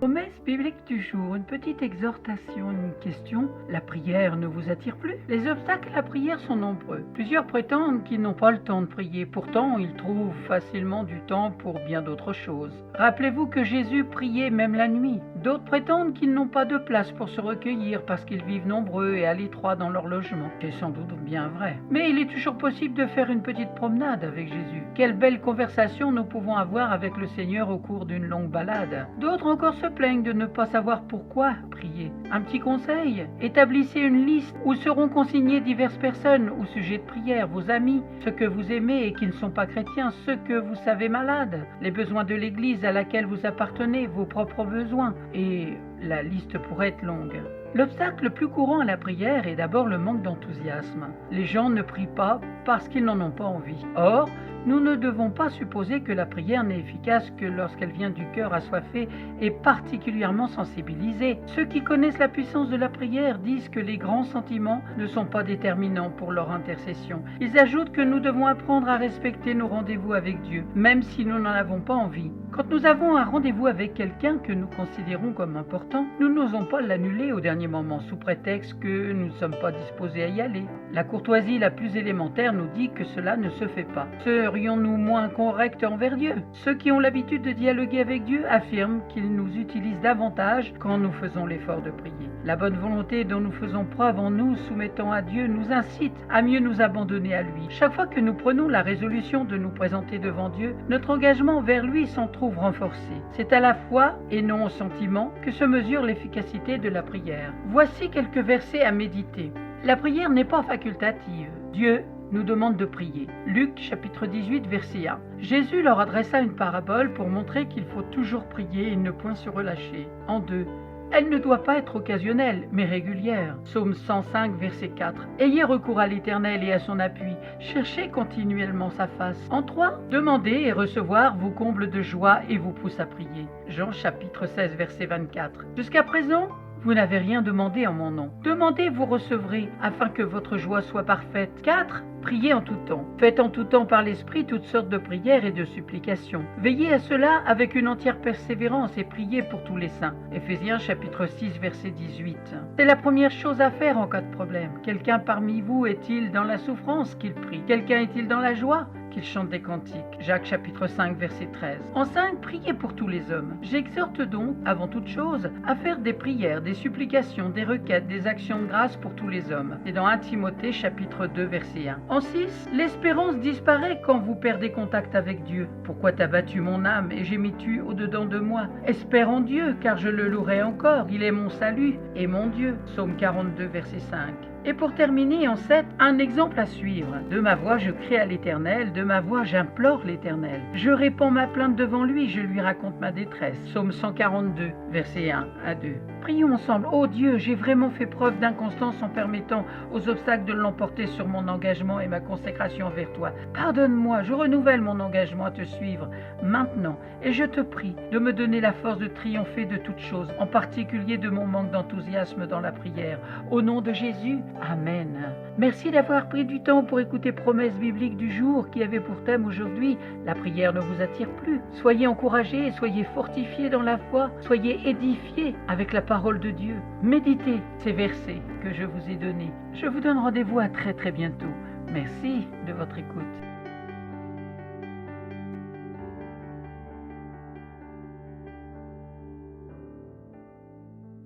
Promesse biblique du jour, une petite exhortation, une question. La prière ne vous attire plus? Les obstacles à la prière sont nombreux. Plusieurs prétendent qu'ils n'ont pas le temps de prier. Pourtant, ils trouvent facilement du temps pour bien d'autres choses. Rappelez-vous que Jésus priait même la nuit. D'autres prétendent qu'ils n'ont pas de place pour se recueillir parce qu'ils vivent nombreux et à l'étroit dans leur logement. C'est sans doute bien vrai. Mais il est toujours possible de faire une petite promenade avec Jésus. Quelle belle conversation nous pouvons avoir avec le Seigneur au cours d'une longue balade. D'autres encore se plaignent de ne pas savoir pourquoi prier. Un petit conseil, établissez une liste où seront consignées diverses personnes au sujet de prière, vos amis, ceux que vous aimez et qui ne sont pas chrétiens, ceux que vous savez malades, les besoins de l'Église à laquelle vous appartenez, vos propres besoins, et la liste pourrait être longue. L'obstacle le plus courant à la prière est d'abord le manque d'enthousiasme. Les gens ne prient pas parce qu'ils n'en ont pas envie. Or, nous ne devons pas supposer que la prière n'est efficace que lorsqu'elle vient du cœur assoiffé et particulièrement sensibilisé. Ceux qui connaissent la puissance de la prière disent que les grands sentiments ne sont pas déterminants pour leur intercession. Ils ajoutent que nous devons apprendre à respecter nos rendez-vous avec Dieu, même si nous n'en avons pas envie. Quand nous avons un rendez-vous avec quelqu'un que nous considérons comme important, nous n'osons pas l'annuler au dernier moment sous prétexte que nous ne sommes pas disposés à y aller. La courtoisie la plus élémentaire nous dit que cela ne se fait pas. Serions-nous moins corrects envers Dieu? Ceux qui ont l'habitude de dialoguer avec Dieu affirment qu'il nous utilise davantage quand nous faisons l'effort de prier. La bonne volonté dont nous faisons preuve en nous soumettant à Dieu nous incite à mieux nous abandonner à lui. Chaque fois que nous prenons la résolution de nous présenter devant Dieu, notre engagement vers lui s'en trouve renforcé. C'est à la foi et non au sentiment que se mesure l'efficacité de la prière. Voici quelques versets à méditer. La prière n'est pas facultative. Dieu nous demande de prier. Luc chapitre 18 verset 1. Jésus leur adressa une parabole pour montrer qu'il faut toujours prier et ne point se relâcher. En 2. Elle ne doit pas être occasionnelle, mais régulière. Psaume 105, verset 4. Ayez recours à l'Éternel et à son appui. Cherchez continuellement sa face. En 3. Demandez et recevoir vous comble de joie et vous pousse à prier. Jean chapitre 16, verset 24. Jusqu'à présent, vous n'avez rien demandé en mon nom. Demandez, vous recevrez, afin que votre joie soit parfaite. 4. Priez en tout temps. Faites en tout temps par l'Esprit toutes sortes de prières et de supplications. Veillez à cela avec une entière persévérance et priez pour tous les saints. Éphésiens chapitre 6 verset 18. C'est la première chose à faire en cas de problème. Quelqu'un parmi vous est-il dans la souffrance qu'il prie? Quelqu'un est-il dans la joie qu'il chante des cantiques? Jacques chapitre 5 verset 13. En 5, priez pour tous les hommes. J'exhorte donc, avant toute chose, à faire des prières, des supplications, des requêtes, des actions de grâce pour tous les hommes. C'est dans 1 Timothée chapitre 2 verset 1. En 6, l'espérance disparaît quand vous perdez contact avec Dieu. Pourquoi t'as battu mon âme et gémis-tu au-dedans de moi? Espère en Dieu, car je le louerai encore. Il est mon salut et mon Dieu. Psaume 42 verset 5. Et pour terminer, en 7, un exemple à suivre. De ma voix, je crie à l'Éternel, de ma voix, j'implore l'Éternel. Je répands ma plainte devant lui, je lui raconte ma détresse. Psaume 142, versets 1 à 2. Prions ensemble. Oh Dieu, j'ai vraiment fait preuve d'inconstance en permettant aux obstacles de l'emporter sur mon engagement et ma consécration envers toi. Pardonne-moi, je renouvelle mon engagement à te suivre maintenant. Et je te prie de me donner la force de triompher de toutes choses, en particulier de mon manque d'enthousiasme dans la prière. Au nom de Jésus, Amen. Merci d'avoir pris du temps pour écouter Promesse biblique du jour qui avait pour thème aujourd'hui « La prière ne vous attire plus ». Soyez encouragés, soyez fortifiés dans la foi, soyez édifiés avec la parole de Dieu. Méditez ces versets que je vous ai donnés. Je vous donne rendez-vous à très bientôt. Merci de votre écoute.